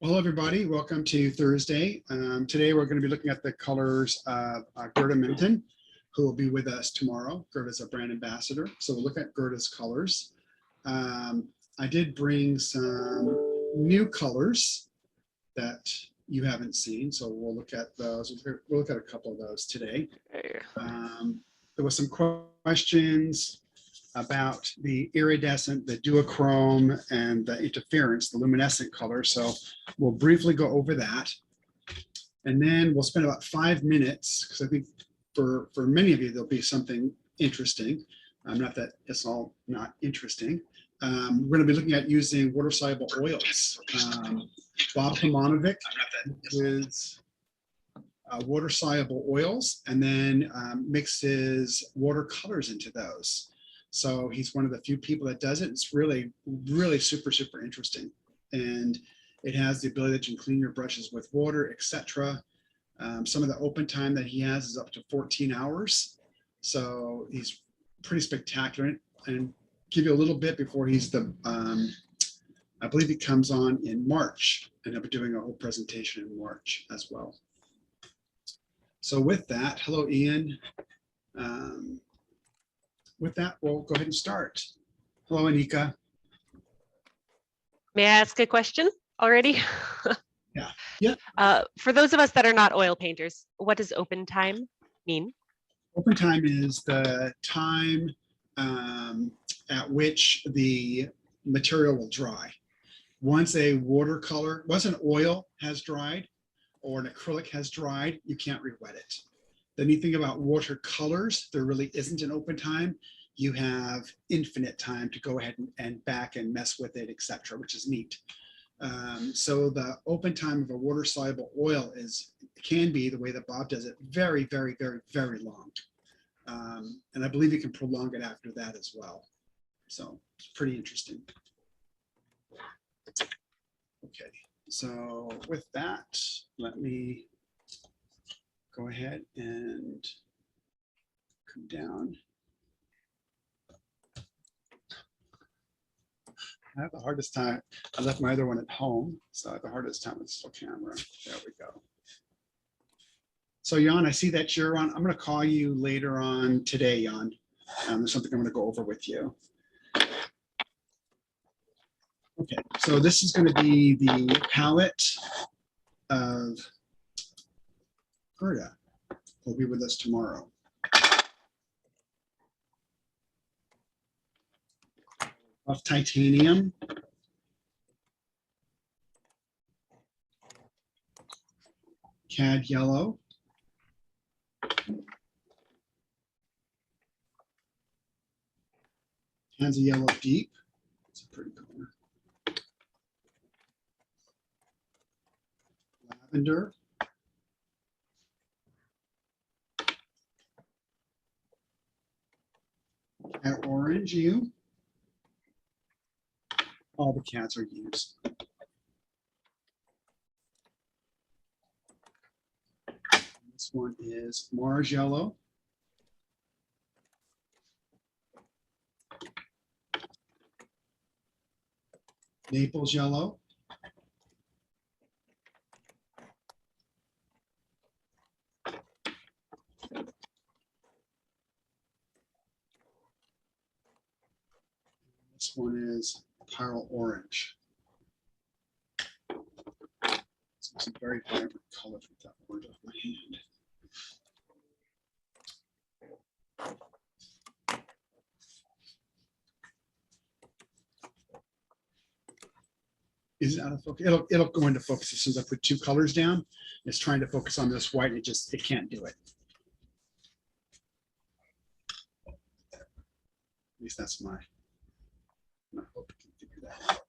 Hello, everybody. Welcome to Thursday. Today, we're going to be looking at the colors of Gerda Mentens, who will be with us tomorrow. Gerda's a brand ambassador, so we'll look at Gerda's colors. I did bring some new colors that you haven't seen, so we'll look at those. We'll look at a couple of those today. There was some questions about the iridescent, the duochrome, and the interference, the luminescent color. So we'll briefly go over that. And then we'll spend about 5 minutes, because I think for many of you, there'll be something interesting. Not that it's all not interesting. We're going to be looking at using water-soluble oils. Bob Kermanovic is water-soluble oils and then mixes watercolors into those. So he's one of the few people that does it. It's really, really super, super interesting. And it has the ability that you can clean your brushes with water, etc. Some of the open time that he has is up to 14 hours. So he's pretty spectacular. And give you a little bit before he's the, I believe he comes on in March, and I'll be doing a whole presentation in March as well. So with that, hello, Ian. With that, we'll go ahead and start. Hello, Anika. May I ask a question already? Yeah. For those of us that are not oil painters, what does open time mean? Open time is the time at which the material will dry. Once a watercolor, once an oil has dried or an acrylic has dried, you can't re-wet it. The neat thing about watercolors, there really isn't an open time. You have infinite time to go ahead and back and mess with it, etc., which is neat. So the open time of a water-soluble oil can be, the way that Bob does it, very, very, very, very long. And I believe you can prolong it after that as well. So it's pretty interesting. Okay, so with that, let me go ahead and come down. I have the hardest time. I left my other one at home, so I have the hardest time with the camera. There we go. So Jan, I see that you're on. I'm going to call you later on today, Jan. There's something I'm going to go over with you. Okay, so this is going to be the palette of Gerda. Will be with us tomorrow. Of titanium. Cad yellow. Hands of yellow deep. It's a pretty color. Lavender. Cat orange hue. All the cats are used. This one is Mars yellow. Naples yellow. This one is Pyrrole orange. Some very vibrant colors with that word off my hand. Is it out of focus? It'll go into focus as soon as I put 2 colors down. It's trying to focus on this white and it can't do it. At least that's my hope you can figure that out.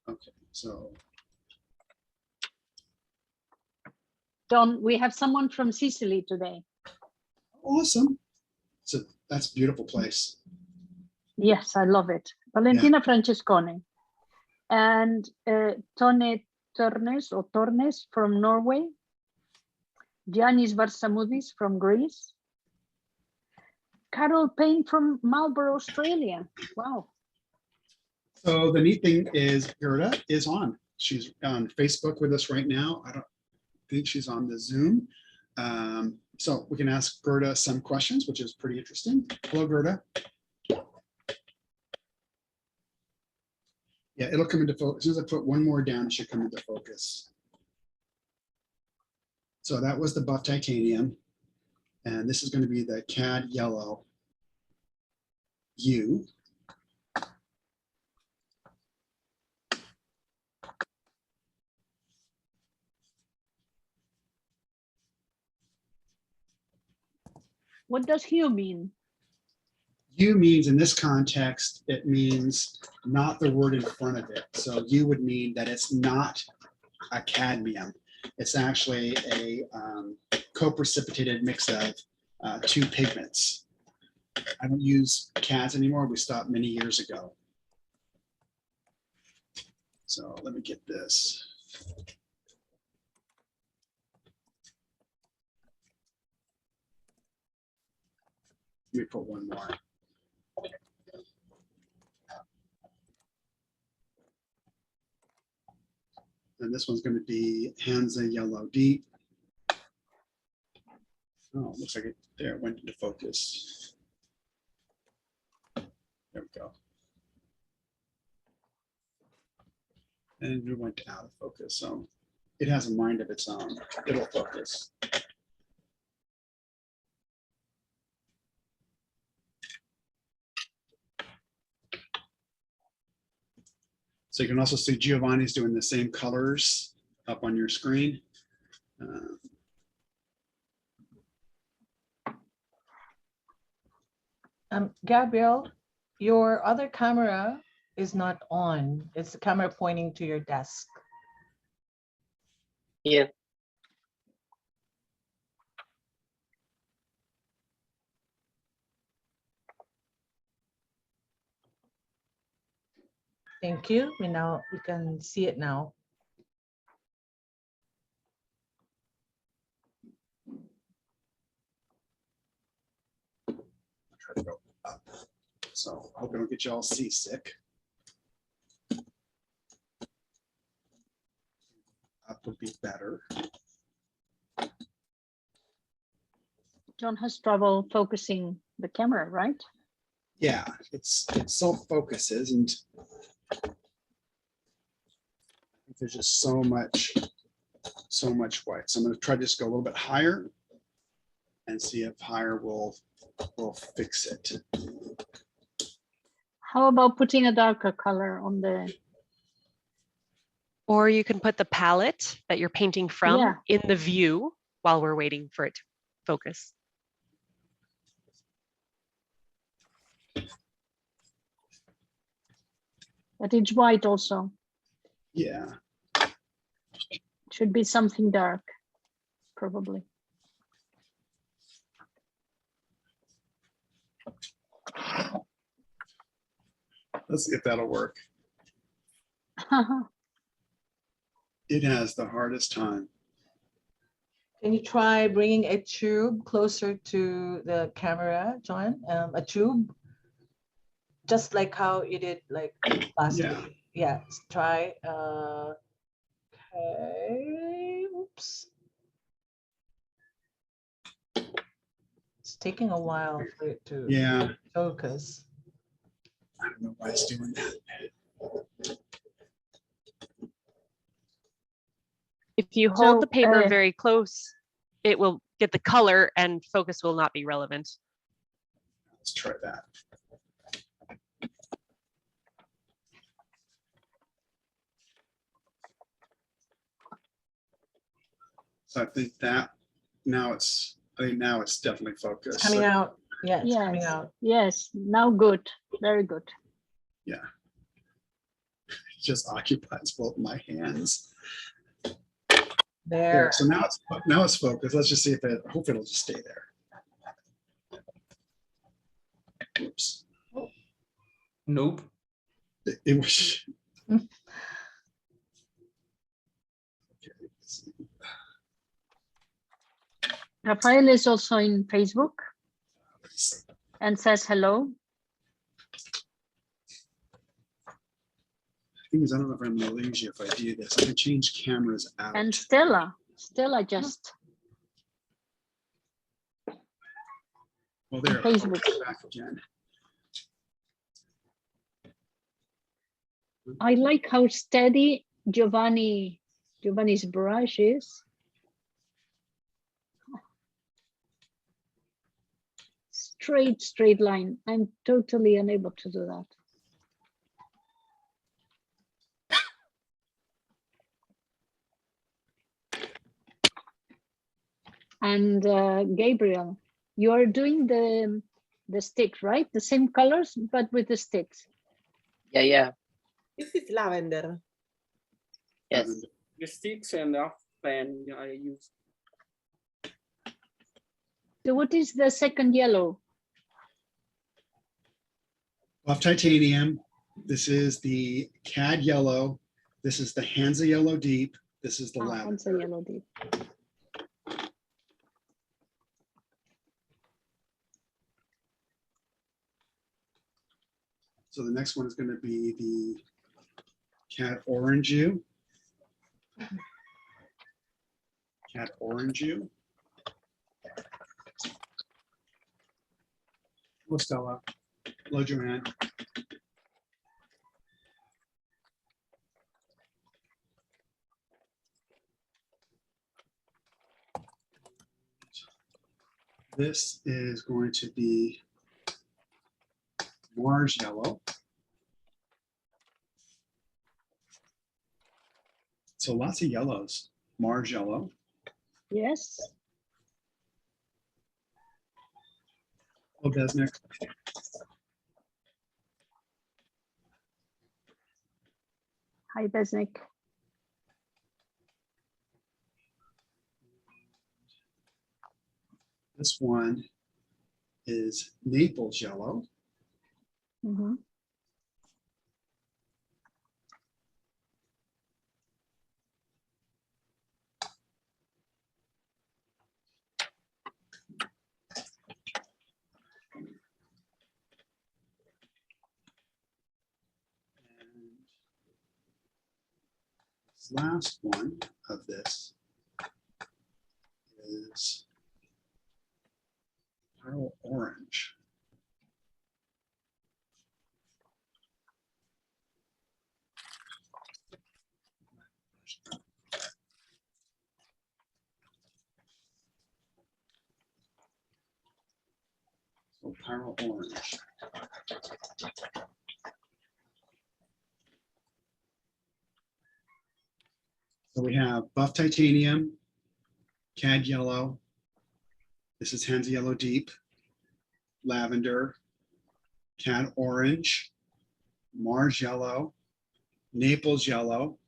Okay, so Don, we have someone from Sicily today. awesome. So that's a beautiful place. Yes, I love it. Valentina Francescone and Tone Tornes from Norway. Giannis Varsamoudis from Greece. Carol Payne from Marlborough, Australia. Wow. So the neat thing is Gerda is on. She's on Facebook with us right now. I don't think she's on the Zoom. So we can ask Gerda some questions, which is pretty interesting. Hello, Gerda. Yeah, it'll come into focus. As soon as I put one more down, it should come into focus. So that was the buff titanium. And this is going to be the CAD yellow U. What does hue mean? U means in this context, it means not the word in front of it. So U would mean that it's not a cadmium. It's actually a co-precipitated mix of two pigments. I don't use CADs anymore. We stopped many years ago. So let me get this. Let me put one more. And this one's going to be Hansa Yellow Deep. Oh, looks like it there went into focus. There we go. And it went out of focus. So it has a mind of its own. It'll focus. So you can also see Giovanni's doing the same colors up on your screen. Gabriel, your other camera is not on. It's the camera pointing to your desk. Yeah. Thank you. We can see it now. Try to go up. So I hope I don't get you all seasick. Up would be better. John has trouble focusing the camera, right? Yeah, it self-focuses, and there's just so much white. So I'm going to try to just go a little bit higher and see if higher will fix it. How about putting a darker color on the? Or you can put the palette that you're painting from Yeah. in the view while we're waiting for it to focus. But it's white also. Yeah. Should be something dark, probably. Let's see if that'll work. It has the hardest time. Can you try bringing a tube closer to the camera, John? A tube, just like how you did like last Yeah. week. Yeah, try. Okay, oops. It's taking a while for it to Yeah. focus. I don't know why it's doing that. If you hold So, the paper very close, it will get the color and focus will not be relevant. Let's try that. So I think now it's definitely focused. It's coming out. Yeah, it's coming Yes, out. yes, now good, very good. Yeah. It just occupies both my hands. There. There. So now it's focused. Let's just see if I hope it'll just stay there. Oops. Nope. It was. Okay, let's see. Rafael is also in Facebook Let's see. and says hello. thing is, I don't know if I'm gonna lose you if I do this. I can change cameras out. And Stella just Well, there, on Facebook. back again. I like how steady Giovanni's brush is. Straight line. I'm totally unable to do that. And Gabriel, you are doing the sticks, right? The same colors, but with the sticks. Yeah. This is lavender. Yes. The sticks and the fan I use. So what is the second yellow? Buff titanium. This is the cad yellow. This is the Hansa yellow deep. This is the That's a lavender. yellow deep. So the next one is going to be the cat orange you. Cat orange you. Hello, Stella. Hello, Joanne. This is going to be Mars yellow. So lots of yellows. Mars yellow. Yes. Hello, Besnick. Hi, Besnick. This one is Naples yellow. Mhm. And this last one of this is pearl orange. So pearl orange. So we have buff titanium, cad yellow. This is Hansa yellow deep, lavender, cad orange, Mars yellow, Naples yellow,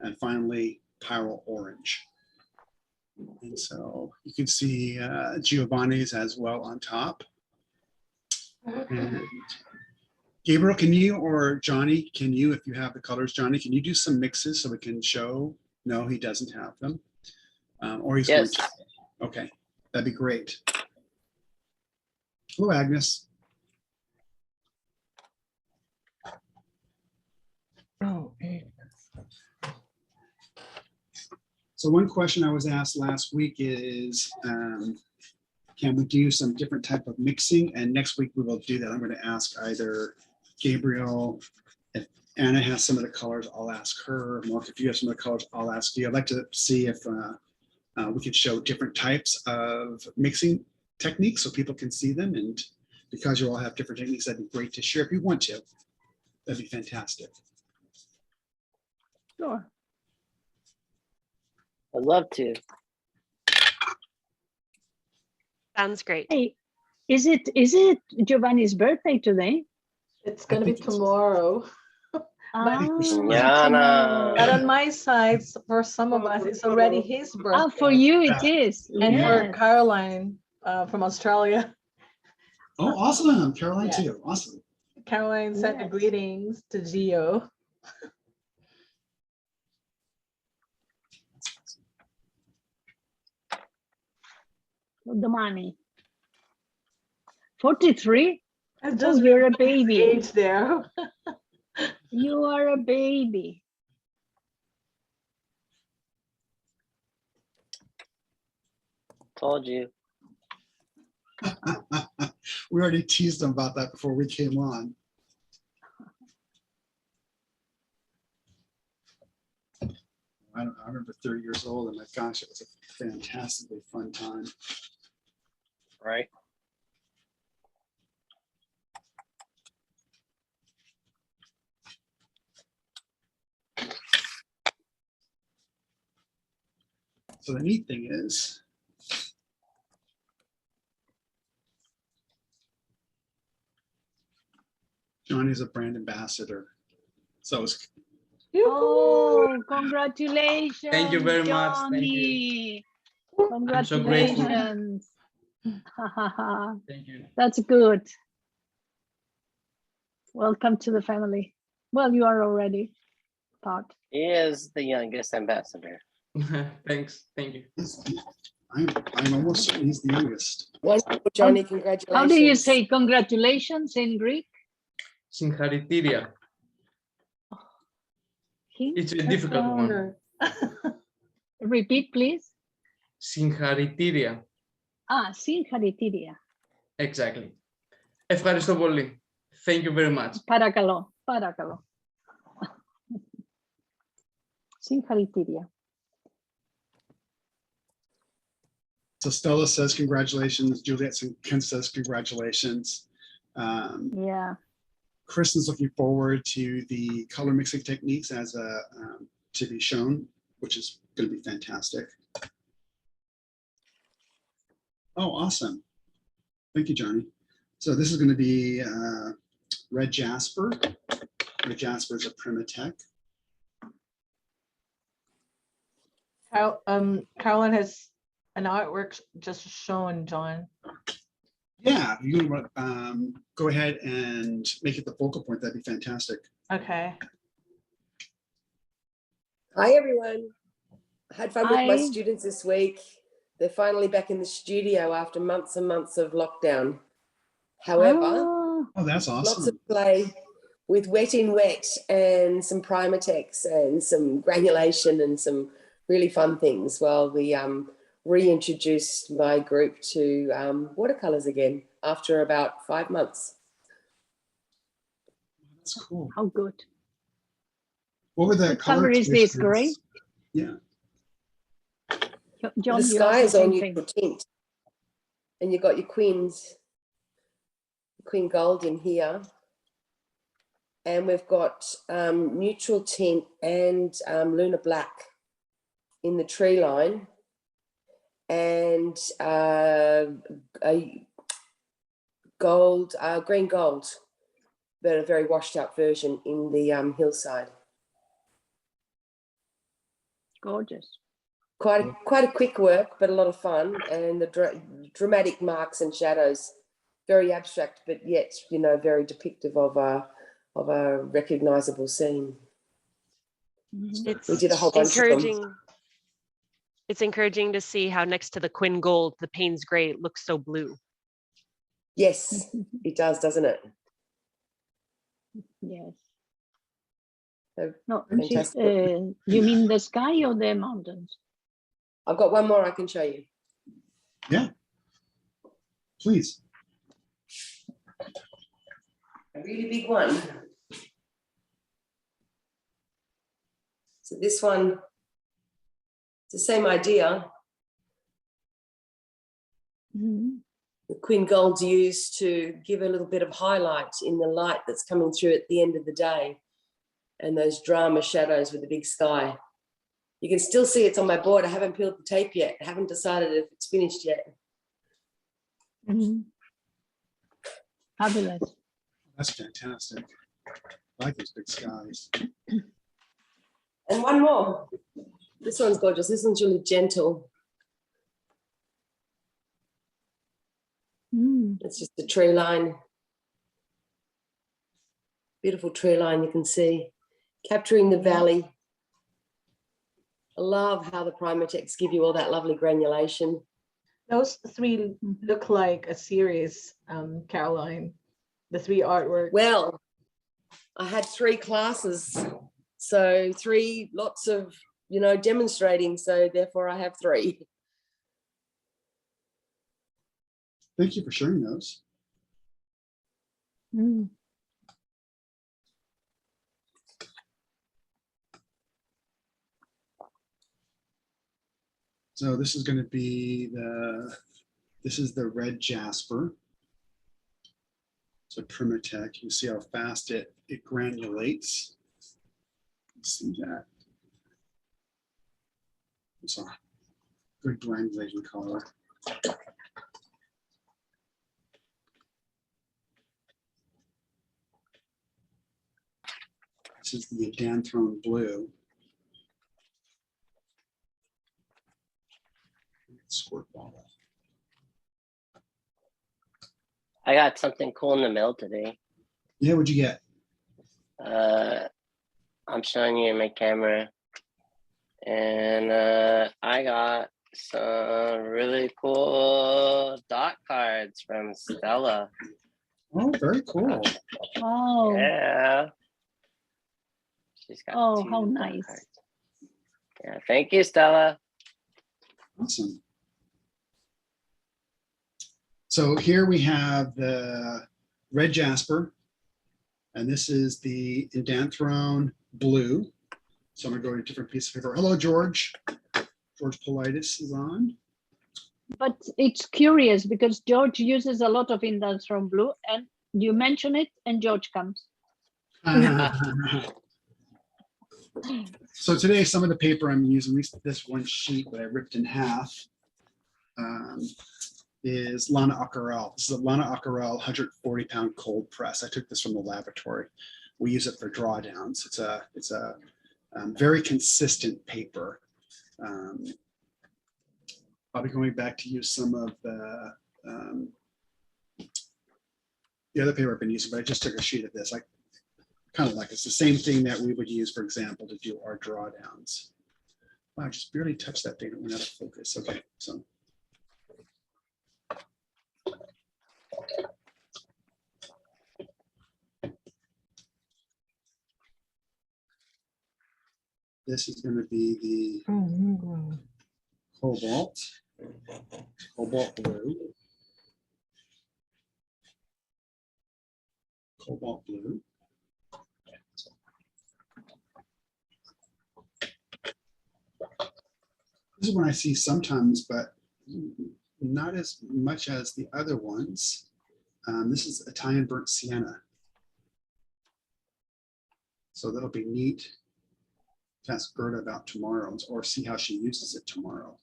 and finally Pyrrole orange. And so you can see Giovanni's as well on top. And Gabriel, can you, or Johnny, can you, if you have the colors, Johnny, can you do some mixes so we can show? No, he doesn't have them. Or he's going Yes. to. Okay, that'd be great. Hello, Agnes. Oh, So one question I was asked last week is, can we do some different type of mixing? And next week we will do that. I'm going to ask either Gabriel, if Anna has some of the colors, I'll ask her. Mark, if you have some of the colors, I'll ask you. I'd like to see if we could show different types of mixing techniques so people can see them. And because you all have different techniques, that'd be great to share if you want to. That'd be fantastic. Sure. I'd love to. Sounds great. Hey, is it Giovanni's birthday today? it's gonna be think it's- tomorrow. Ah, Yana. But on my side, for some of us, it's already his birthday. ah, for you it is. And for Yes. Caroline from Australia, Oh, awesome. Caroline Yeah. too. Awesome. Caroline sent the Yes. greetings to Gio. The money. 43? I Oh, just you're a baby. age there. You are a baby. Told you. We already teased them about that before we came on. I remember 30 years old, and my gosh, it was a fantastically fun time. Right. So the neat thing is, Johnny's a brand ambassador. So it's Oh, congratulations. Thank you very much. Thank you. Johnny. I'm so grateful. Congratulations. Thank you. That's good. Welcome to the family. Well, you are already part. He is the youngest ambassador. Thanks. Thank you. I'm almost certain he's the youngest. Wonderful, Johnny. Congratulations. How do you say congratulations in Greek? Singharitiria. It's a difficult one. Repeat, please. Singharitiria. Ah, singharitiria. Exactly. Ευχαριστώ πολύ. Thank you very much. Παρακαλώ, παρακαλώ. Singharitiria. So Stella says congratulations. Juliet Ken says congratulations. Yeah. Kristen's looking forward to the color mixing techniques as to be shown, which is going to be fantastic. Oh, awesome. Thank you, Johnny. So this is going to be red jasper. Red jasper is a Primatech. Caroline has an artwork just shown, John. Yeah, you want to go ahead and make it the focal point. That'd be fantastic. Okay. Hi, everyone. I had fun with my Hi. students this week. They're finally back in the studio after months and months of lockdown. However, Ah, Oh, that's lots of awesome. play with wet in wet and some Primatex and some granulation and some really fun things while we reintroduced my group to watercolors again after about 5 months. That's cool. how good. What were the What color is this, gray? Yeah. John, The you sky have is the on same neutral thing. tint, and you've got your queen gold in here, and we've got neutral tint and lunar black in the tree line, and a gold, green gold, but a very washed out version in the hillside. Gorgeous. Quite a quick work, but a lot of fun, and the dramatic marks and shadows, very abstract, but yet very depictive of a recognizable scene. It's We did a whole bunch of them. encouraging. It's encouraging to see how next to the Quinn Gold, the Payne's Gray looks so blue. Yes, it does, doesn't it? Yes. So No, fantastic. you mean the sky or the mountains? I've got one more I can show you. Yeah. Please. A really big one. So this one, it's the same idea. Mhm. The Queen Gold's used to give a little bit of highlight in the light that's coming through at the end of the day, and those drama shadows with the big sky. You can still see it's on my board. I haven't peeled the tape yet. I haven't decided if it's finished yet. Mhm. Fabulous. That's fantastic. I like those big skies. And one more. This one's gorgeous. This one's really gentle. Mm. It's just a tree line. Beautiful tree line you can see. Capturing the valley. I love how the Primatex give you all that lovely granulation. Those three look like a series, Caroline. The three artworks. Well, I had 3 classes, so 3 lots of, demonstrating. So therefore I have 3. Thank you for sharing those. Mm. So this is going to be this is the red jasper. So Primatech, you see how fast it granulates. You see that. It's a good granulating color. This is the Danthrone blue. Squirt bottle. I got something cool in the mail today. Yeah, what'd you get? I'm showing you in my camera. And I got some really cool dot cards from Stella. Oh, very cool. Oh, Yeah. She's got oh, 2 how dot nice. cards. Yeah, thank you, Stella. Awesome. So here we have the red jasper, and this is the Indanthrone blue. So I'm gonna go to a different piece of paper. Hello, George. George Politis is on. But it's curious because George uses a lot of Indanthrone blue, and you mention it, and George comes. So today, some of the paper I'm using, at least this one sheet that I ripped in half, is Lana Aquarelle. This is a Lana Aquarelle 140-pound cold press. I took this from the laboratory. We use it for drawdowns. It's a very consistent paper. I'll be going back to use some of the other paper I've been using, but I just took a sheet of this. I kind of like it's the same thing that we would use, for example, to do our drawdowns. Wow, I just barely touched that thing. It went out of focus. Okay, so. This is going to be the cobalt blue. Cobalt blue. This is one I see sometimes, but not as much as the other ones. This is Italian burnt sienna. So that'll be neat to ask Gerda about tomorrow or see how she uses it tomorrow.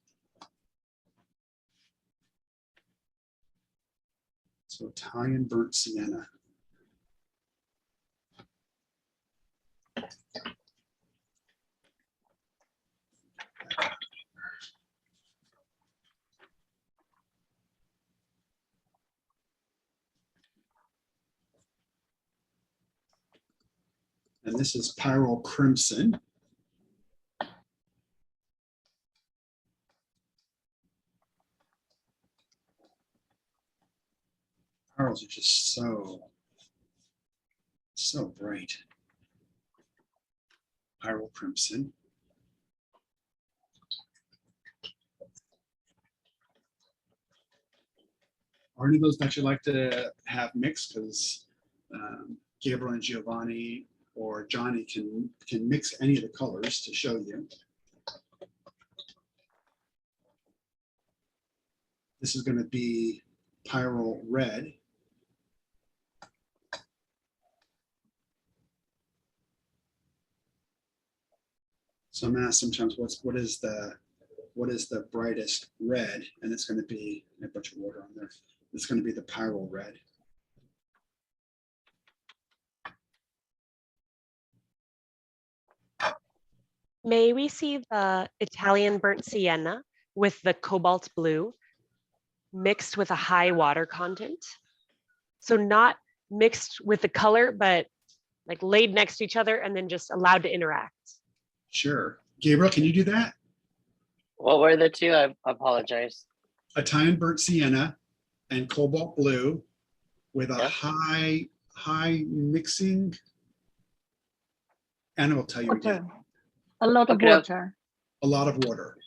So Italian burnt sienna. And this is Pyrrole Crimson. Pearls are just so bright. Pyrrole Crimson. Are any of those that you like to have mixed? Because Gabriel and Giovanni or Johnny can mix any of the colors to show you. This is going to be Pyrrole Red. So I'm asked sometimes what is the brightest red, and it's going to be a bunch of water on there. It's going to be the Pyrrole Red. May we see the Italian burnt sienna with the cobalt blue mixed with a high water content? So not mixed with the color, but like laid next to each other and then just allowed to interact. Sure. Gabriel, can you do that? What were the 2? I apologize. Italian burnt sienna and cobalt blue with a Yeah. high mixing And it will tell you Water. again, A lot of Okay. water. a lot of water,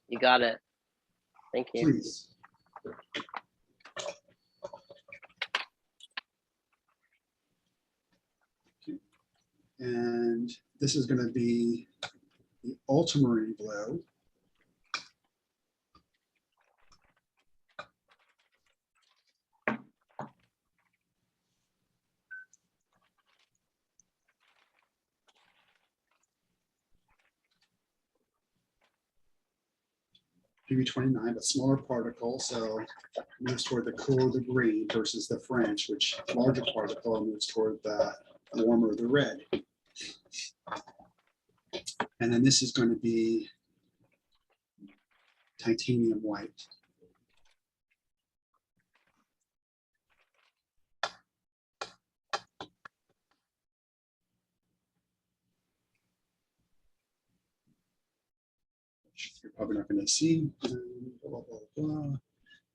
You got it. Thank you. please. Okay. And this is going to be the ultramarine blue. PB29, but smaller particle, so moves toward the cooler the green versus the French, which larger particle moves toward the warmer the red. And then this is going to be titanium white. You're probably not going to see. Blah, blah, blah.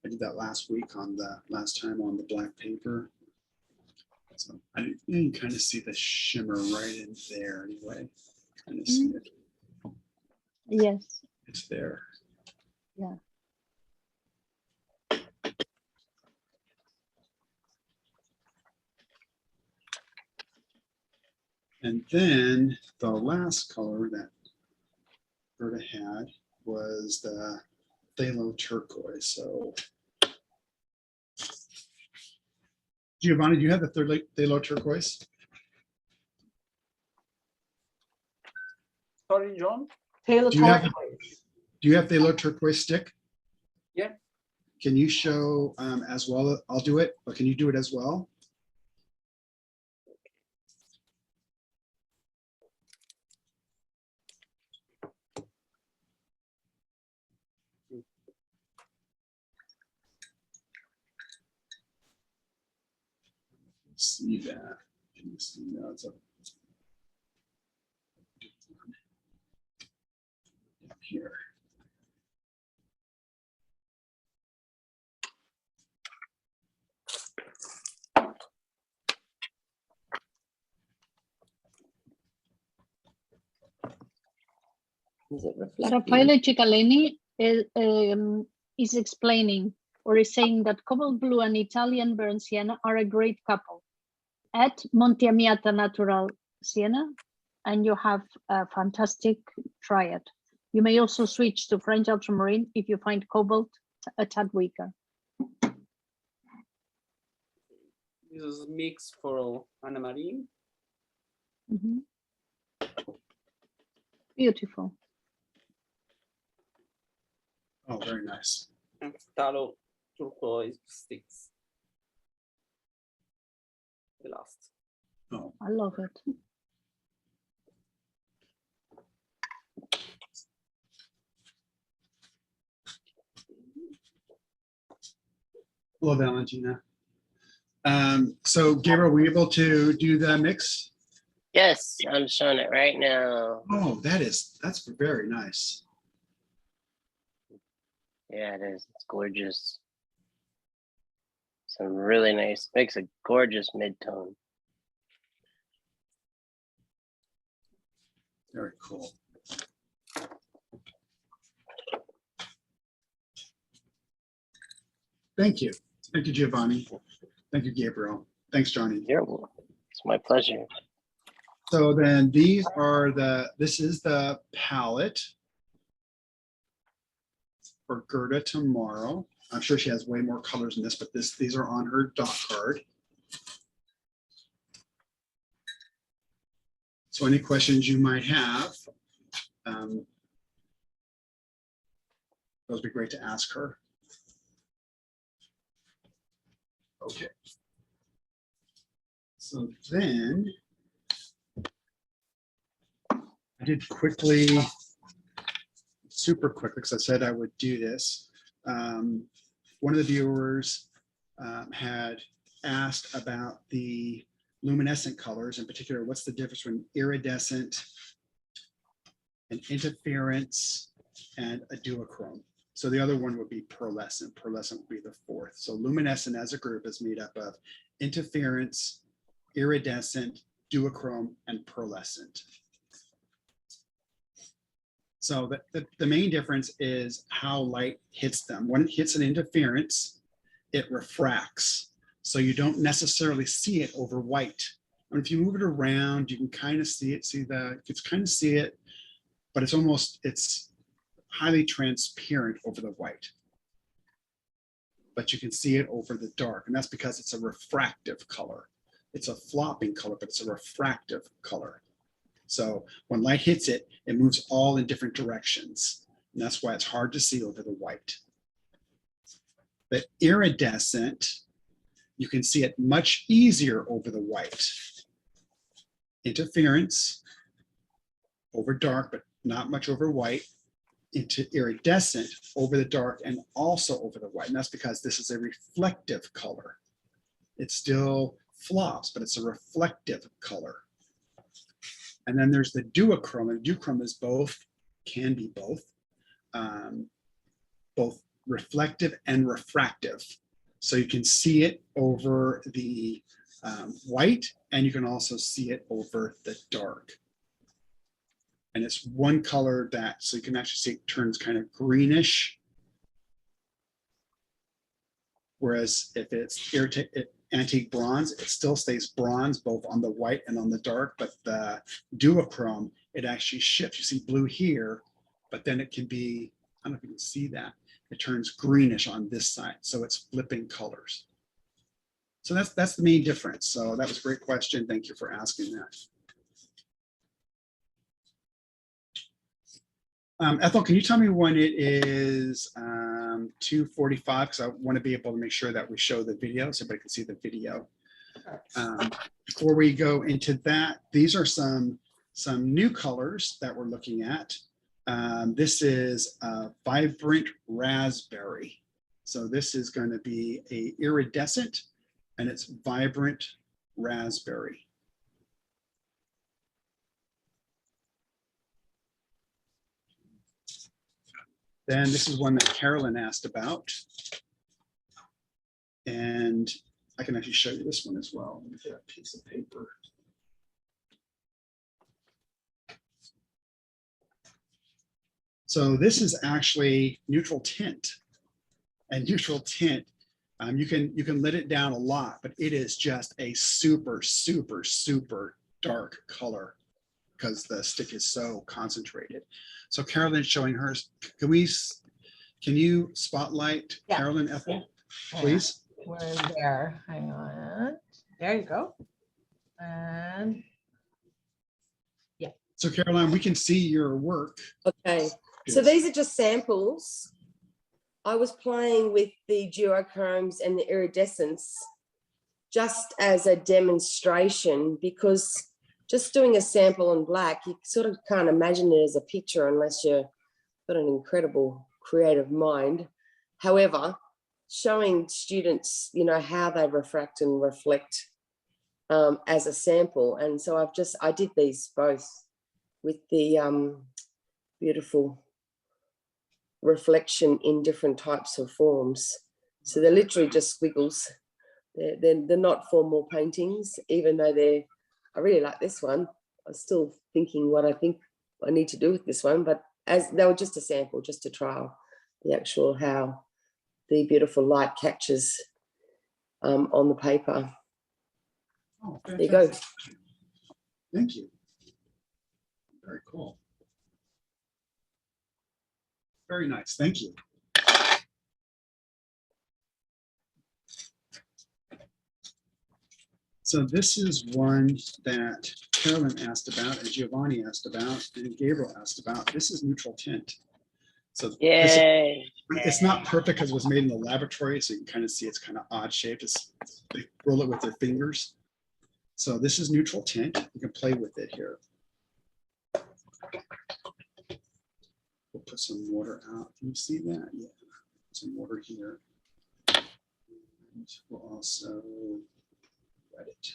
I did that last week on the last time on the black paper. So you can kind of see the shimmer right in there anyway. Kind of see it. Yes. It's there. Yeah. And then the last color that Gerda had was the phthalo turquoise. So Giovanni, do you have the phthalo turquoise? Sorry, John. Taylor Do you have- turquoise. Do you have phthalo turquoise stick? Yeah. Can you show as well? I'll do it, but can you do it as well? See that? Can you see that? It's up here. Is it reflecting? Raffaele Cicaleni is explaining or is saying that cobalt blue and Italian burnt sienna are a great couple. Add Monte Amiata natural sienna and you have a fantastic triad. You may also switch to French ultramarine if you find cobalt a tad weaker. This is mix for Anna Marie. Mhm. Beautiful. Oh, very nice. And phthalo turquoise sticks. The last. Oh, I love it. hello, Valentina. So Gabriel, were you able to do the mix? Yes, I'm showing it right now. Oh, that's very nice. Yeah, it is. It's gorgeous. Some really nice, makes a gorgeous mid-tone. Very cool. Thank you. Thank you, Giovanni. Thank you, Gabriel. Thanks, Johnny. You're welcome. It's my pleasure. So then this is the palette for Gerda tomorrow. I'm sure she has way more colors in this, but these are on her Dotcard. So any questions you might have, those would be great to ask her. Okay. So then I did quickly, super quickly, because I said I would do this. One of the viewers had asked about the luminescent colors, in particular, what's the difference between iridescent and interference and a duochrome? So the other one would be pearlescent. Pearlescent would be the fourth. So luminescent as a group is made up of interference, iridescent, duochrome, and pearlescent. So the main difference is how light hits them. When it hits an interference, it refracts. So you don't necessarily see it over white. And if you move it around, you can kind of see it, you can kind of see it, but it's highly transparent over the white. But you can see it over the dark, and that's because it's a refractive color. It's a flopping color, but it's a refractive color. So when light hits it, it moves all in different directions. And that's why it's hard to see over the white. The iridescent, you can see it much easier over the white. Interference over dark, but not much over white. Into iridescent over the dark and also over the white. And that's because this is a reflective color. It still flops, but it's a reflective color. And then there's the duochrome. And duochrome is both, can be both reflective and refractive. So you can see it over the white, and you can also see it over the dark. And it's one color that, so you can actually see it turns kind of greenish. Whereas if it's antique bronze, it still stays bronze both on the white and on the dark, but the duochrome, it actually shifts. You see blue here, but then it can be, I don't know if you can see that, it turns greenish on this side. So it's flipping colors. So that's the main difference. So that was a great question. Thank you for asking that. Ethel, can you tell me when it is 2:45? Because I want to be able to make sure that we show the video so everybody can see the video. Before we go into that, these are some new colors that we're looking at. This is vibrant raspberry. So this is going to be a iridescent, and it's vibrant raspberry. Then this is one that Carolyn asked about. And I can actually show you this one as well. Let me get a piece of paper. So this is actually neutral tint. And neutral tint, you can let it down a lot, but it is just a super, super, super dark color because the stick is so concentrated. So Carolyn's showing hers. Can you spotlight Carolyn, Ethel, please? We're there. Hang on. There you go. And yeah. So Caroline, we can see your work. Okay. So these are just samples. I was playing with the duochromes and the iridescence just as a demonstration, because just doing a sample in black, you sort of can't imagine it as a picture unless you've got an incredible creative mind. However, showing students, you know, how they refract and reflect as a sample. And so I did these both with the beautiful reflection in different types of forms. So they're literally just squiggles. They're not formal paintings, even though I really like this one. I'm still thinking what I think I need to do with this one, but as they were just a sample, just to trial the actual how the beautiful light catches on the paper. Oh, there you go. Thank you. Very cool. Very nice. Thank you. So this is one that Carolyn asked about, and Giovanni asked about, and Gabriel asked about. This is neutral tint. So it's not perfect because it was made in the laboratory, so you can kind of see it's kind of odd shaped. They roll it with their fingers. So this is neutral tint. You can play with it here. We'll put some water out. Can you see that? Yeah, some water here. And we'll also wet it.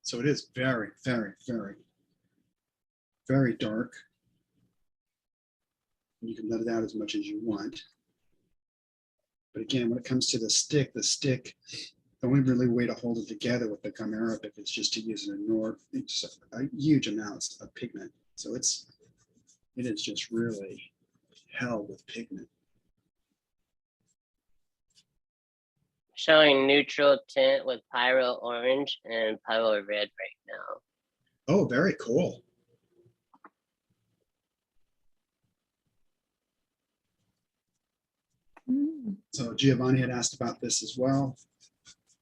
So it is very, very, very, very dark. And you can let it out as much as you want. But again, when it comes to the stick, the only really way to hold it together with the gum arabic is just to use a huge amounts of pigment. So it is just really held with pigment. Showing neutral tint with pyro orange and pyro red right now. Oh, very cool. Mm. So Giovanni had asked about this as well.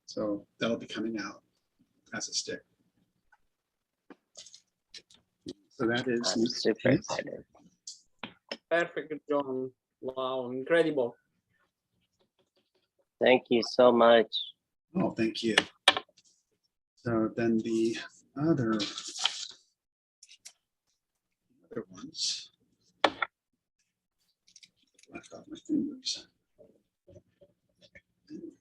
So that'll be coming out as a stick. So that is I'm super excited. Perfect, John. Wow, incredible. Thank you so much. Oh, thank you. So then the other ones. Black off my fingers. There we go.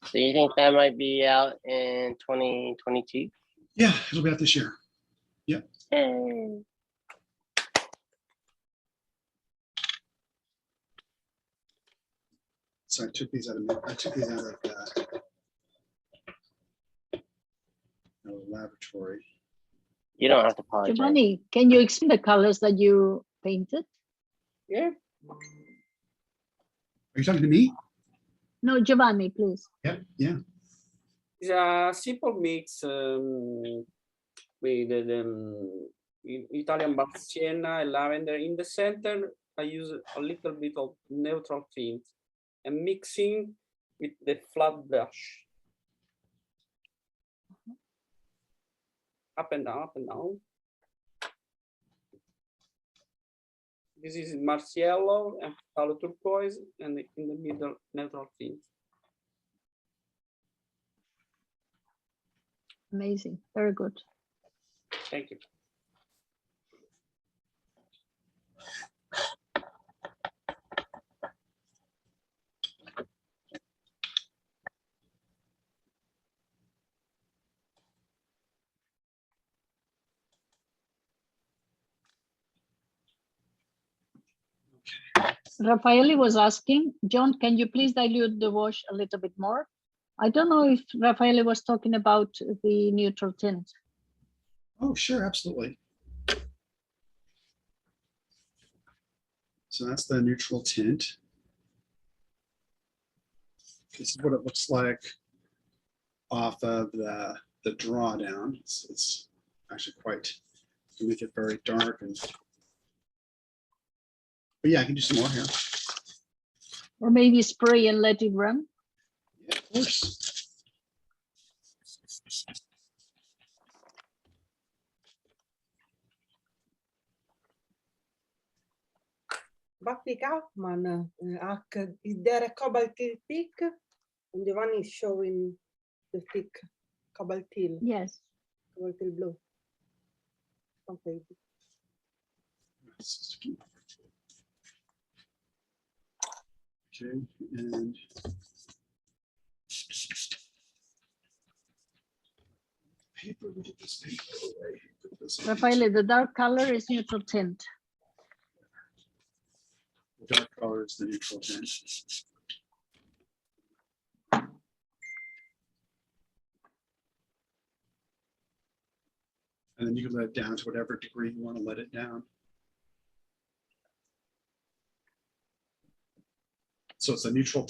So you think that might be out in 2022? Yeah, it'll be out this year. Yep. Yay. So I took these out of the laboratory. You don't have to apologize. Giovanni, can you explain the colors that you painted? Yeah. Are you talking to me? No, Giovanni, please. Yeah, yeah. It's a simple mix with Italian burnt sienna and lavender. In the center, I use a little bit of neutral tint and mixing with the flat brush. Up and down, up and down. This is Marciello and Palo turquoise, and in the middle, neutral tint. Amazing, very good. Thank you. Raffaele was asking, John, can you please dilute the wash a little bit more? I don't know if Raffaele was talking about the neutral tint. Oh, sure, absolutely. So that's the neutral tint. This is what it looks like off of the drawdown. It's actually quite, you make it very dark and, but yeah, I can do some more here. Or maybe spray and let it run. Yeah, of course. But pick up, man. Is there a cobalt teal peak? And Giovanni is showing the thick cobalt teal, Yes. cobalt teal blue. Okay. Okay, and paper, we get this paper away. Put this on. Raffaele, the dark color is neutral tint. The dark color is the neutral tint. And then you can let it down to whatever degree you want to let it down. So it's a neutral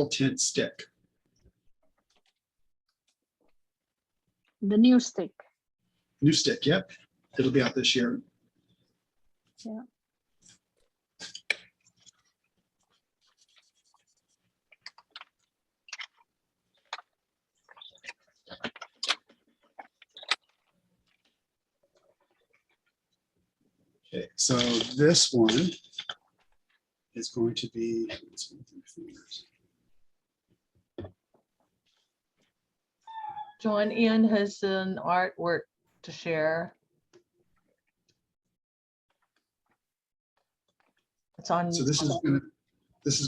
tint stick. The new stick. New stick, yep. It'll be out this year. Yeah. Okay, so this one is going to be, let's move my fingers. John, Ian has an artwork to share. It's on. So this is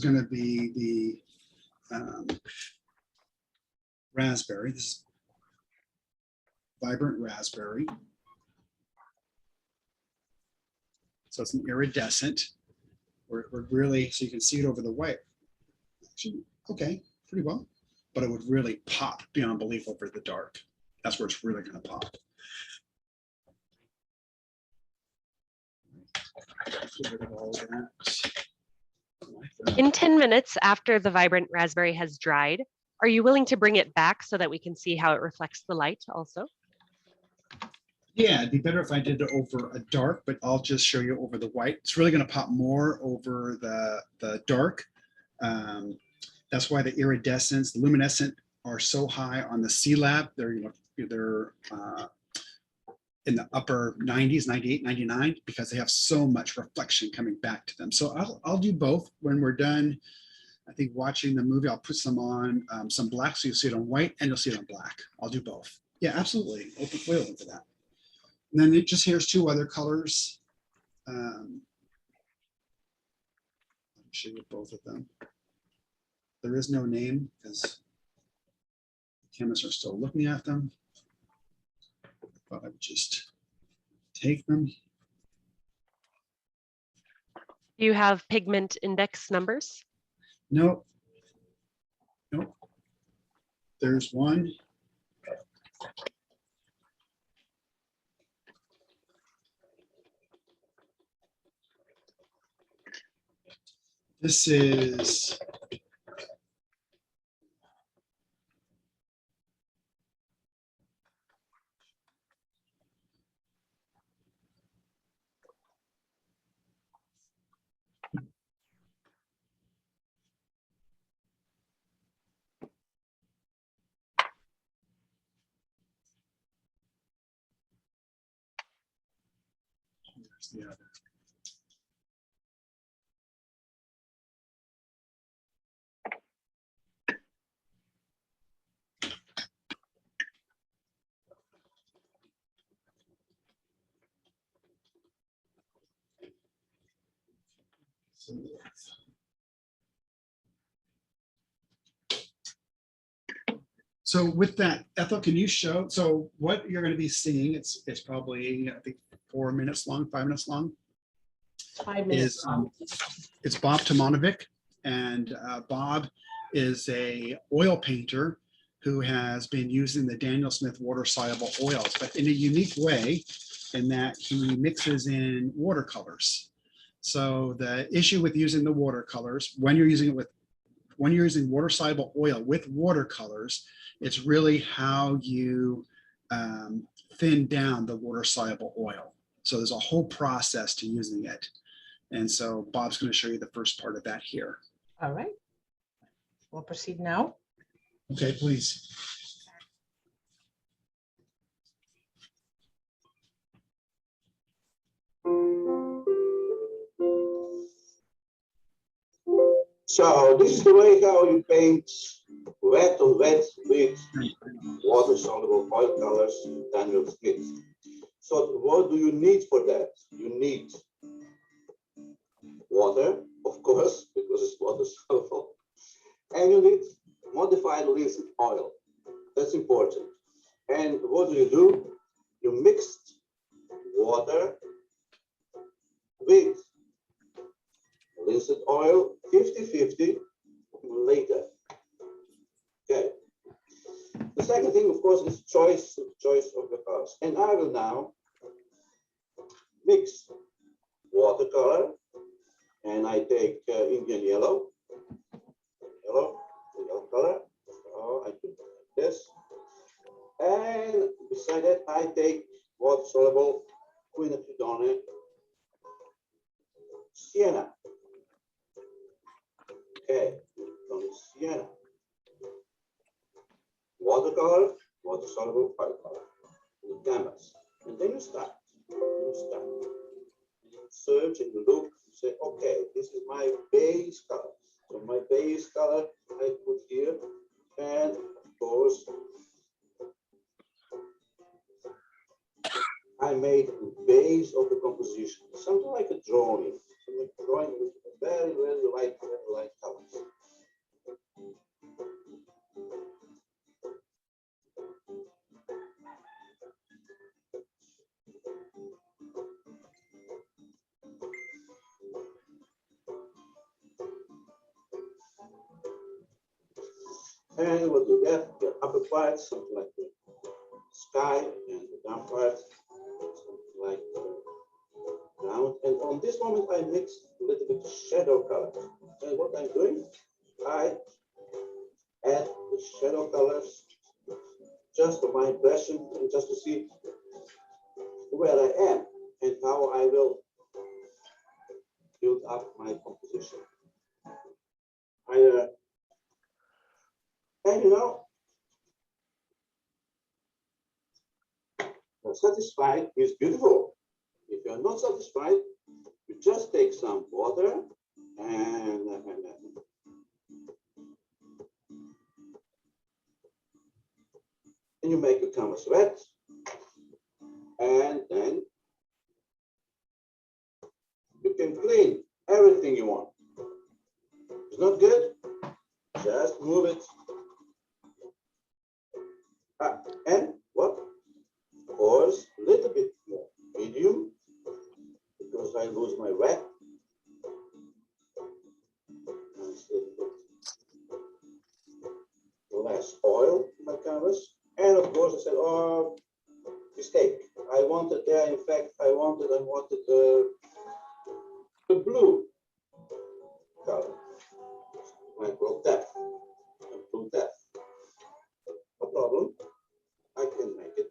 gonna be the raspberry. This is vibrant raspberry. So it's an iridescent. We're really, so you can see it over the white. Actually, okay, pretty well. But it would really pop beyond belief over the dark. That's where it's really going to pop. Get rid of all that. In 10 minutes after the vibrant raspberry has dried, are you willing to bring it back so that we can see how it reflects the light also? Yeah, it'd be better if I did it over a dark, but I'll just show you over the white. It's really going to pop more over the dark. That's why the iridescence, the luminescent are so high on the C-Lab. They're in the upper 90s, 98, 99, because they have so much reflection coming back to them. So I'll do both when we're done. I think watching the movie, I'll put some on some black, so you'll see it on white and you'll see it on black. I'll do both. Yeah, absolutely. Way open for that. And then it just here's two other colors. I'll show you both of them. There is no name because the chemists are still looking at them. But I would just take them. Do you have pigment index numbers? Nope. Nope. There's one. This is there's the other. So with that, Ethel, can you show, so what you're going to be seeing, it's probably, I think, 4 minutes long, 5 minutes long. 5 minutes. It's Bob Kermanovic, and Bob is a oil painter who has been using the Daniel Smith water soluble oils, but in a unique way, in that he mixes in watercolors. So the issue with using the watercolors, when you're using water soluble oil with watercolors, it's really how you thin down the water soluble oil. So there's a whole process to using it. And so Bob's going to show you the first part of that here. All right. We'll proceed now. Okay, please. So this is the way how you paint wet on wet with water-soluble oil colors Daniel Smith. So what do you need for that? You need water, of course, because it's water-soluble, and you need modified linseed oil. That's important. And what do? You mix water with linseed oil 50-50 later. Okay. The second thing, of course, is choice of the colors. And I will now mix watercolor, and I take Indian yellow color. So I do this. And beside that, I take water-soluble quinacridone sienna. Okay, from sienna. Watercolor, water-soluble oil color, with canvas. And then you start. You search and you look, you say, okay, this is my base color. So my base color I put here, and of course, I made the base of the composition, something like a drawing, with very, very light colors. And what you get, the upper part, something like the sky, and the down part, something like the ground. And on this moment, I mixed a little bit of shadow color. And what I'm doing, I add the shadow colors just for my impression and just to see where I am and how I will build up my composition. And you know, satisfied is beautiful. If you're not satisfied, you just take some water and you make your canvas wet, and then you can clean everything you want. It's not good, just move it. And what? Of course, a little bit more medium, because I lose my wet. Less oil in my canvas. And of course I said, oh, mistake. I wanted there, in fact, I wanted the blue color. I wrote that. And blue that. No problem. I can make it.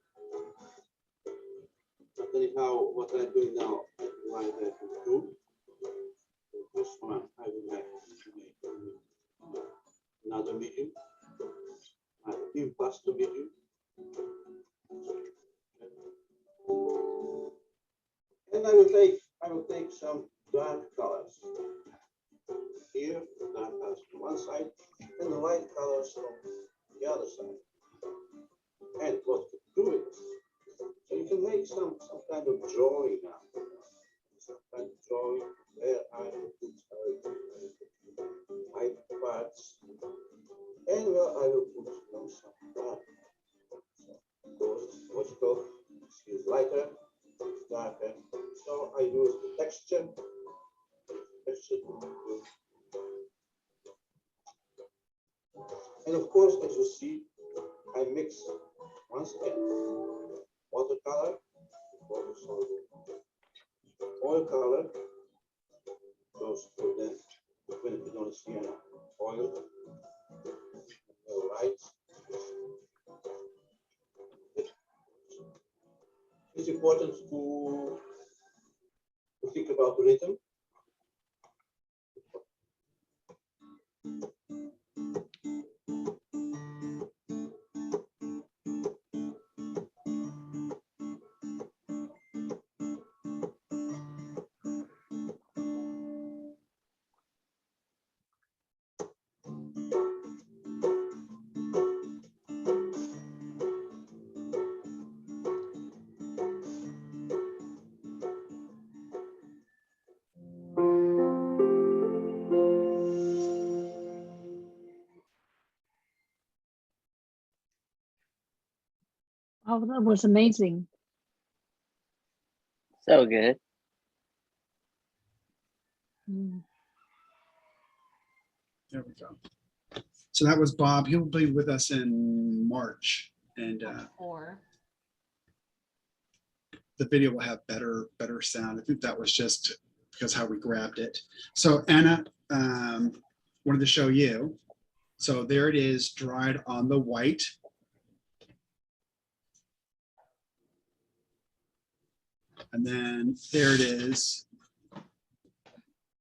But anyhow, what I'm doing now, I divide that into two. This one I will make another medium. Impasto medium. And I will take some dark colors. Here, dark colors from one side, and the light colors from the other side. And what to do with this? So you can make some kind of drawing now. Some kind of drawing where I will put white parts. And well, I will put some dark. So, what you call is lighter, darker. So I use the texture. And of course, as you see, I mix once again watercolor, oil color, goes to the when you don't see an oil. Right. It's important to think about the rhythm. Oh, that was amazing. So good. There we go. So that was Bob. He'll be with us in March, and the video will have better sound. I think that was just because how we grabbed it. So Anna, wanted to show you. So there it is, dried on the white. And then there it is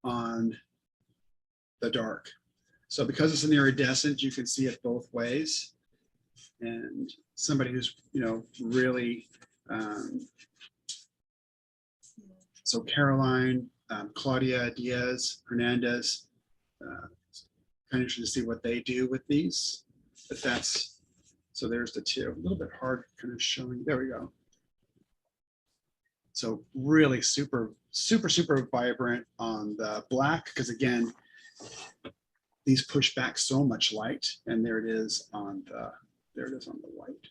on the dark. So because it's an iridescent, you can see it both ways. And somebody who's, really, so Caroline, Claudia Diaz, Hernandez, kind of interested to see what they do with these. But that's, so there's the two. A little bit hard kind of showing, there we go. So really super vibrant on the black, because again, these push back so much light, and there it is on the white.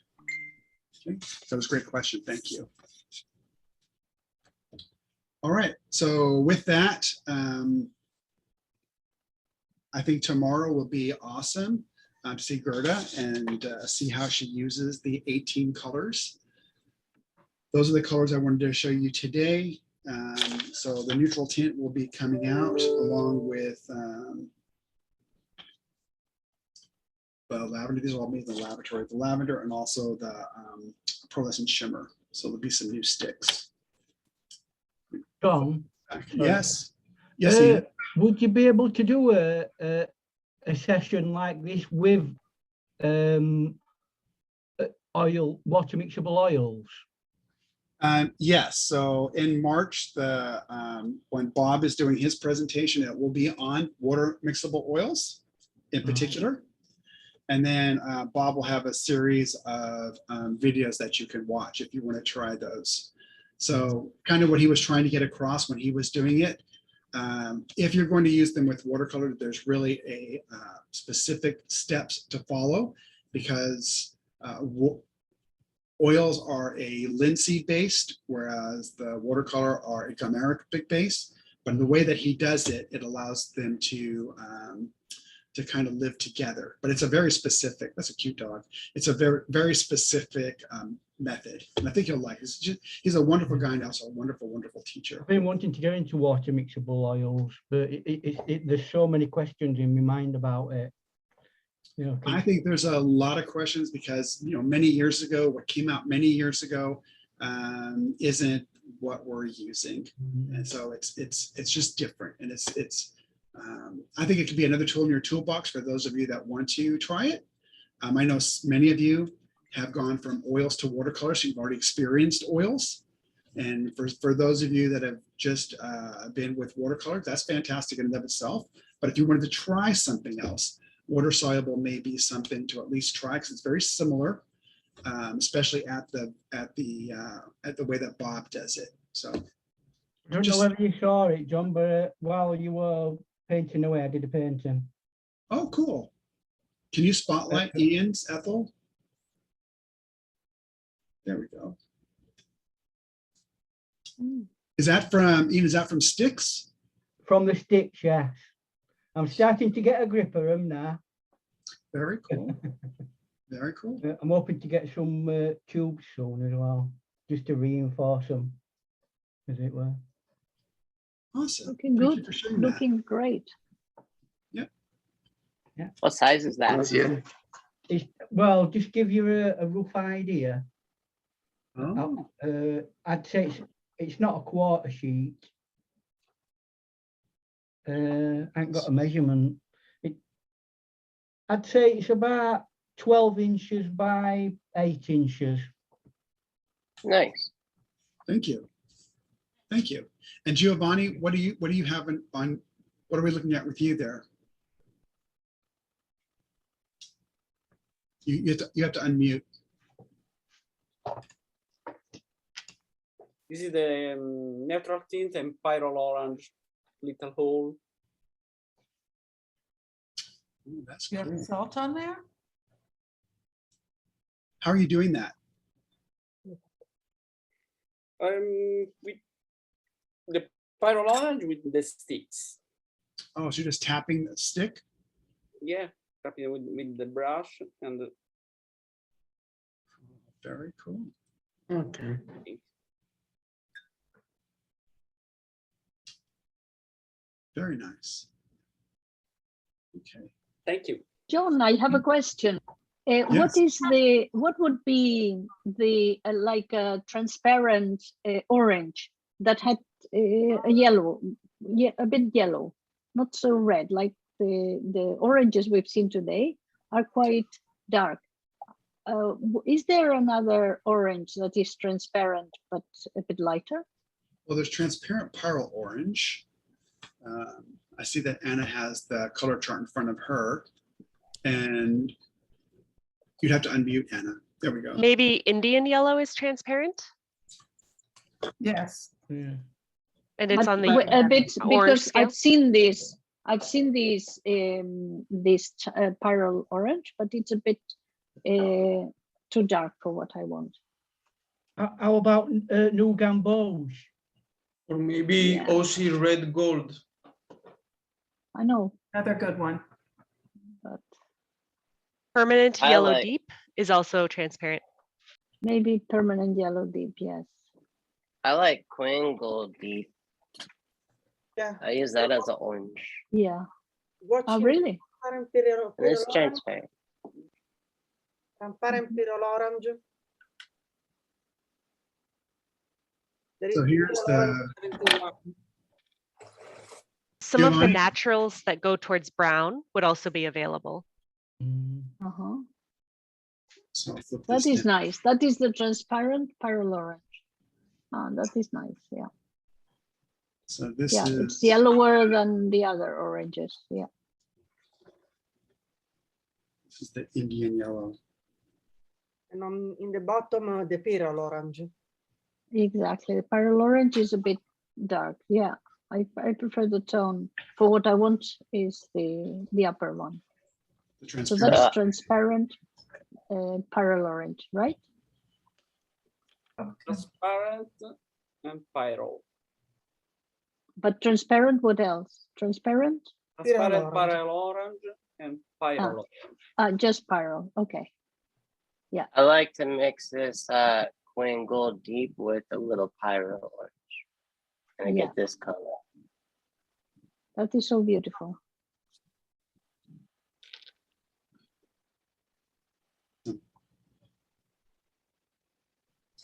Okay, that was a great question. Thank you. All right, so with that, I think tomorrow will be awesome. see Gerda and see how she uses the 18 colors. Those are the colors I wanted to show you today. So the neutral tint will be coming out along with the lavender. These will all be in the laboratory, the lavender and also the pearlescent shimmer. So there'll be some new sticks. John, Yes. Yes, Ian. would you be able to do a session like this with oil, water mixable oils? Yes, so in March, when Bob is doing his presentation, it will be on water mixable oils in particular. And then Bob will have a series of videos that you can watch if you want to try those. So kind of what he was trying to get across when he was doing it. If you're going to use them with watercolor, there's really a specific steps to follow because oils are a linseed based, whereas the watercolor are a gumaragic based. But in the way that he does it, it allows them to kind of live together. But it's a very specific, that's a cute dog. It's a very, very specific method. And I think you'll like it. He's a wonderful guy and also a wonderful, wonderful teacher. I've been wanting to get into water mixable oils, but there's so many questions in my mind about it. You know, I think there's a lot of questions because, you know, many years ago, what came out many years ago isn't what we're using. And so it's just different. And I think it could be another tool in your toolbox for those of you that want to try it. I know many of you have gone from oils to watercolor, so you've already experienced oils. And for those of you that have just been with watercolor, that's fantastic in and of itself. But if you wanted to try something else, water soluble may be something to at least try because it's very similar, especially at the way that Bob does it. So I don't know whether you saw it, John, but while you were painting away, I did a painting. Oh, cool. Can you spotlight Ian's, Ethel? There we go. Is that from Ian? Is that from sticks? From the sticks, yes. I'm starting to get a grip of them now. Very cool. Very cool. I'm hoping to get some tubes soon as well, just to reinforce them, as it were. Awesome. Looking Thank you good. for sharing Looking great. Yep. Yeah. What size is that? Yeah. Well, just give you a rough idea. Oh. I'd say it's not a quarter sheet. I ain't got a measurement. I'd say it's about 12 inches by 8 inches. Nice. Thank you. Thank you. And Giovanni, what do you have on? What are we looking at with you there? You have to unmute. This is the neutral tint and pyrrole orange little hole. Ooh, that's You have cool. salt on there? How are you doing that? With the pyrrole orange with the sticks. Oh, so you're just tapping the stick? Yeah, tapping with the brush and the, Very cool. Okay. Very nice. Okay. thank you. John, I have a question. What would be the like a transparent orange that had a yellow, a bit yellow, not so red, like the oranges we've seen today are quite dark. Is there another orange that is transparent but a bit lighter? Well, there's transparent pyrrole orange. I see that Anna has the color chart in front of her, and you'd have to unmute Anna. There we go. Maybe Indian yellow is transparent Yes. Yeah. and it's But on the a bit orange because scale. I've seen this pyrrole orange, but it's a bit too dark for what I want. How about New Gamboge? Or maybe Yeah. OC red gold. I know, Another good one. but Permanent I yellow like- deep is also transparent. Maybe permanent yellow deep, yes. I like Queen Gold Deep. Yeah. I use that as an orange. Yeah. Watch Oh, him. really? Transparent And it's Pyrrol transparent. Pyrrol orange. There So is here's Pyrrol the, orange 71. Some of the Giovanni? naturals that go towards brown would also be available. Uh-huh. so I'll flip That this is down. nice. That is the transparent pyrrole orange. That is nice, yeah. So this Yeah, is. it's yellower than the other oranges, yeah. This is the Indian yellow. And in the bottom, the Pyrrol orange. Exactly. The pyrrole orange is a bit dark, yeah. I prefer the tone. For what I want is the upper one. The So transparent. that's transparent pyrrole orange, right? Transparent and Pyrrol. But transparent, what else? Transparent? Transparent orange. Pyrrol orange and Pyrrol. Just pyrrole, okay. I like to mix this Queen Gold Deep with a little Pyro orange. And I Yeah. get this color. That is so beautiful.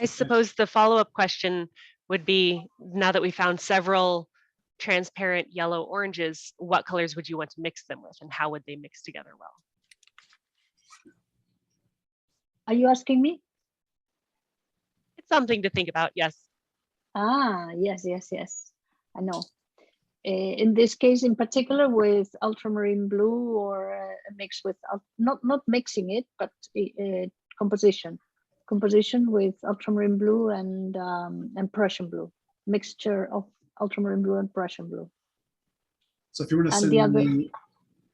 I suppose the follow-up question would be, now that we found several transparent yellow oranges, what colors would you want to mix them with and how would they mix together well? Are you asking me? It's something to think about, yes. Yes. I know. In this case, in particular, with ultramarine blue or a mix with not mixing it, but composition with ultramarine blue and Prussian blue, mixture of ultramarine blue and Prussian blue. So if you want to And send the other- me,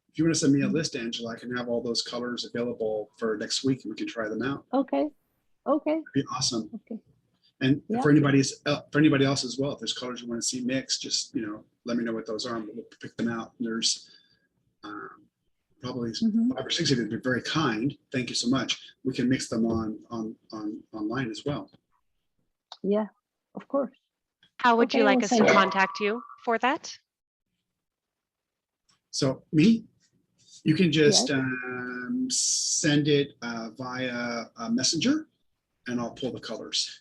if you want to send me a list, Angela, I can have all those colors available for next week and we can try them out. Okay. It'd be awesome. Okay. And Yeah. for anybody else as well, if there's colors you want to see mixed, just, let me know what those are and we'll pick them out. And there's probably Mhm. 5 or 6 of you. They're very kind. Thank you so much. We can mix them online as well. Yeah, of course. How would you Okay, like we'll us to send it. contact you for that? So you can just send it via Messenger and I'll pull the colors.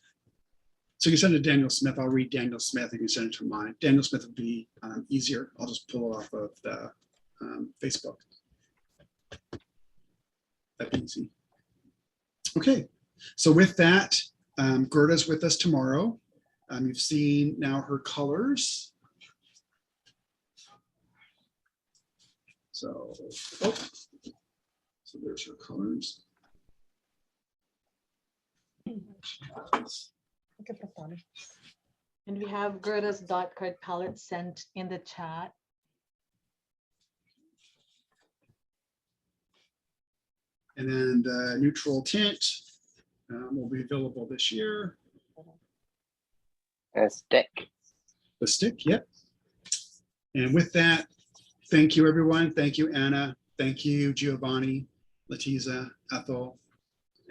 So you send it to Daniel Smith. I'll read Daniel Smith. You can send it to mine. Daniel Smith would be easier. I'll just pull it off of the Facebook. That'd be easy. Okay. So with that, Gerda's with us tomorrow. You've seen now her colors. So there's her colors. And we have Gerda's Dotcard palette sent in the chat. And then the neutral tint will be available this year. And a stick. The stick, yep. And with that, thank you, everyone. Thank you, Anna. Thank you, Giovanni, Letiza, Ethel,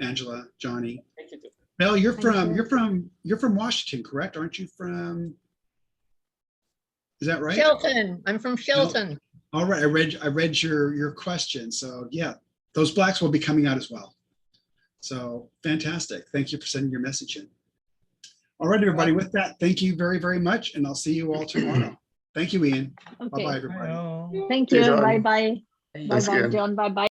Angela, Johnny. Thank you. Mel, you're Thank from Washington, correct? Aren't you from? Is that right? Shelton. I'm from Shelton. All right, I read your question. So yeah, those blacks will be coming out as well. So fantastic. Thank you for sending your message in. All right, everybody, with that, thank you very, very much. And I'll see you all tomorrow. Thank you, Ian. Okay. Bye-bye, everybody. Thank See you. you, John. Bye-bye. Thanks Bye-bye, again. John. Bye-bye.